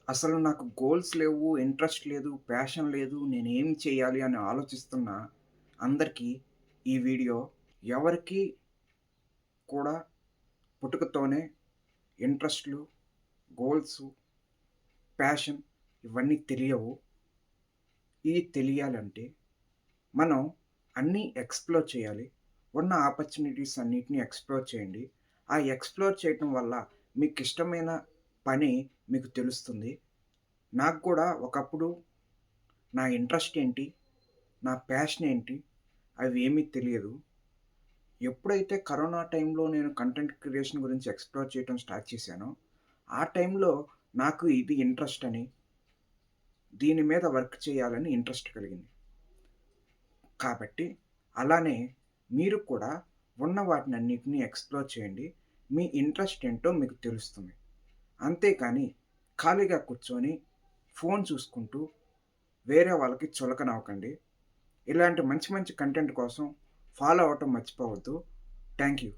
అసలు నాకు గోల్స్ లేవు, ఇంట్రెస్ట్ లేదు, ప్యాషన్ లేదు, నేనేం చేయాలి అని ఆలోచిస్తున్న అందరికీ ఈ వీడియో ఎవరికీ కూడా పుట్టుకతోనే ఇంట్రెస్ట్‌లు, గోల్సు, ప్యాషన్ ఇవన్నీ తెలియవు. ఇయి తెలియాలంటే మనం అన్నీ ఎక్స్‌ప్లోర్ చేయాలి. ఉన్న ఆపర్చునిటీస్ అన్నిటిని ఎక్స్‌ప్లోర్ చేయండి. ఆ ఎక్స్‌ప్లోర్ చేయటం వల్ల మీకిష్టమైన పని మీకు తెలుస్తుంది. నాకు కూడా ఒకప్పుడు నా ఇంట్రెస్ట్ ఏంటి? నా ప్యాషన్ ఏంటి? అవి ఏమీ తెలియదు. ఎప్పుడైతే కరోనా టైంలో నేను కంటెంట్ క్రియేషన్ గురించి ఎక్స్‌ప్లోర్ చేయటం స్టార్ట్ చేశానో, ఆ టైంలో నాకు ఇది ఇంట్రెస్ట్ అని, దీని మీద వర్క్ చేయాలని ఇంట్రెస్ట్ కలిగింది. కాబట్టి అలానే మీరు కూడా ఉన్న వాటినన్నిటిని ఎక్స్‌ప్లోర్ చేయండి. మీ ఇంట్రెస్ట్ ఏంటో మీకు తెలుస్తుంది. అంతేకాని ఖాళీగా కూర్చొని ఫోను చూసుకుంటూ వేరే వాళ్ళకి చులకనవ్వకండి. ఇలాంటి మంచి మంచి కంటెంట్ కోసం ఫాలో అవ్వటం మర్చిపోవద్దు. Thank you.